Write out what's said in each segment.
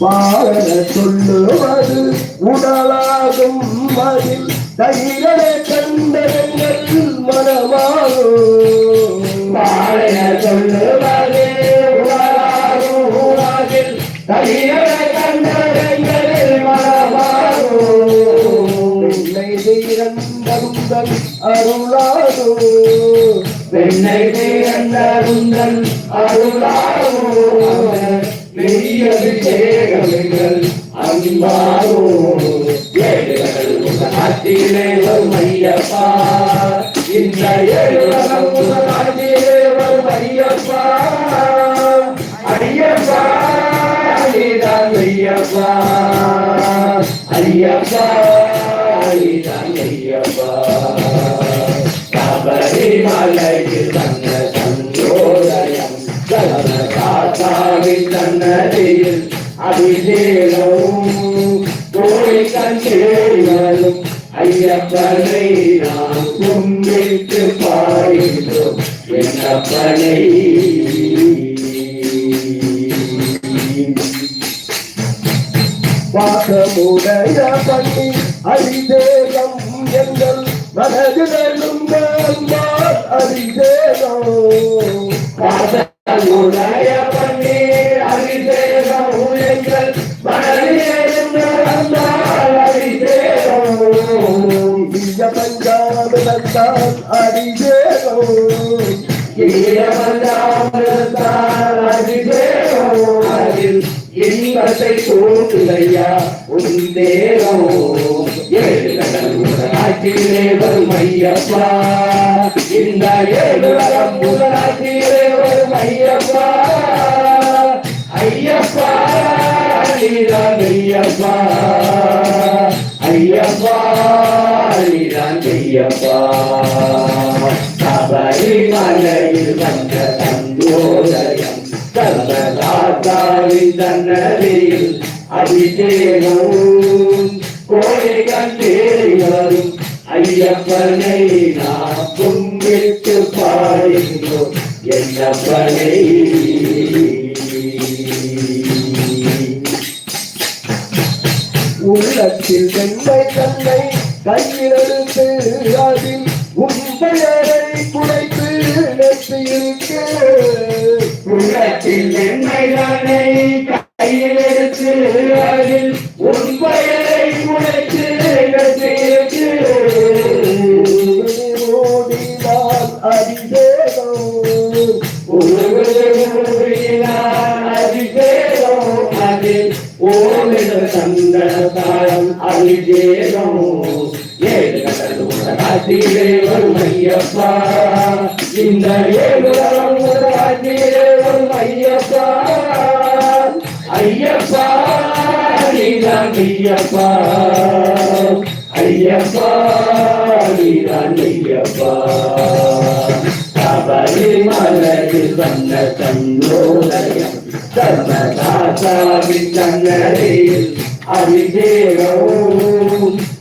பாலன சொல்லுவது உடலாகும் அதில் தைகளை கண்டங்கள் மனமாகும். பாலன சொல்லுவது உடலாகும் அதில் தைகளை கண்டங்கள் மனமாகும். வெண்ணை தீரந்தருந்தல் அருளாகும். வெண்ணை தீரந்தருந்தல் அருளாகும். அபிஷேகங்கள் அன்பாரோ ஏழுலகத்திலே வரும் ஐயப்பா. இந்த ஏழுலகத்திலே வரும் ஐயப்பா. ஐயப்பா நீதான் ஐயப்பா. ஐயப்பா நீதான் ஐயப்பா. சபரிமலையில் தந்த சந்தோதயம் காத்தாவின் தன்னதியில் அபிஷேகம் கோழி கண்டேடும் ஐயப்பனை நாம் கும்பிட்டு பாடுகிறோம் என்னப்பனை. பாசமுடைய பண்ணி அரிதேகம் எங்கள் மனதிலும் அரிதேகம். உடைய பன்னீர் அபிஷேகம் எங்கள் மனதிலும் அபிஷேகம். பஞ்சாமிரத்தால் அபிஷேகம். அபிஷேகம் அதில் இன்பத்தை தோன்றுதையா உன் தேவம். ஏழுலகத்திலே வரும் ஐயப்பா. இந்த ஏழுலகம் முதலாத்திலே வரும் ஐயப்பா. ஐயப்பா நீதான் ஐயப்பா. ஐயப்பா நீதான் ஐயப்பா. சபரிமலையில் வந்த சந்தோதயம் சர்வதாத்தாவின் தன்னதியில் அபிஷேகம் கோழி கண்டேறி வரும் ஐயப்பனை நாம் கும்பிட்டு பாடுகிறோம் என்னப்பனை. உள்ளத்தில் வெண்மை தன்னை கையிலெடுத்து அதில் உன் பெயரை குறைத்து நெற்றியிருக்கு. உள்ளத்தில் வெண்மை தன்னை கையில் எடுத்து அதில் உன் பெயரை குறைத்து நெற்றியிருக்கு. ஓடினால் அபிஷேகம். ஓடினால் அபிஷேகம் அதில் ஓடின சந்தனத்தாயம் அபிஷேகம். ஏழுலகத்திலே வரும் ஐயப்பா. இந்த ஏழுலகத்திலே வரும் ஐயப்பா. ஐயப்பா நீதான் ஐயப்பா. ஐயப்பா நீதான் ஐயப்பா. சபரிமலையில் வந்த சந்தோதயம் சர்வதாத்தாவின் தன்னதியில் அபிஷேகம்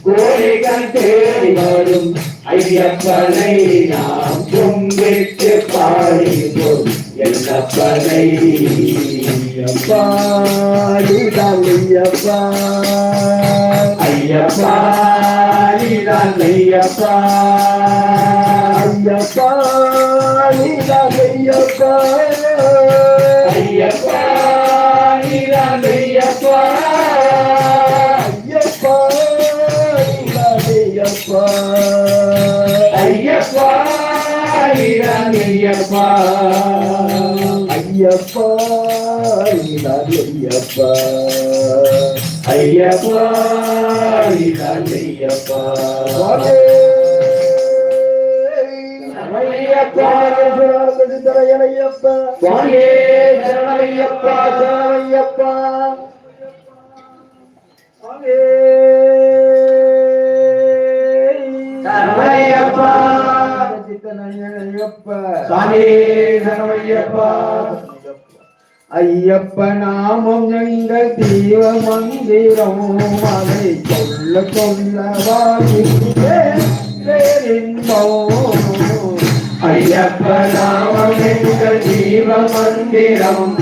கோழிகள் தேடி வரும் ஐயப்பனை நாம் கும்பிட்டு பாடுகிறோம் என்னப்பனை. ஐயப்பா நீதான் ஐயப்பா. ஐயப்பா நீதான் ஐயப்பா. ஐயப்பா நீதான் ஐயப்பா. ஐயப்பா நீதான் ஐயப்பா. ஐயப்பா நீதான் ஐயப்பா. ஐயப்பா நீதான் ஐயப்பா. ஐயப்பா நீதான் ஐயப்பா. ஐயப்பா நீதான் ஐயப்பா. ஐயப்பா சரணமையப்பா. சுவாமியே சரணமையப்பா. சரணமையப்பா. சரணமையப்பா. சுவாமியே சரணமையப்பா. ஐயப்ப நாமம் எங்கள் தீவ மந்திரம். அதை சொல்ல சொல்ல ஐயப்ப நாமம் எங்கள் ஜீவ மந்திரம்.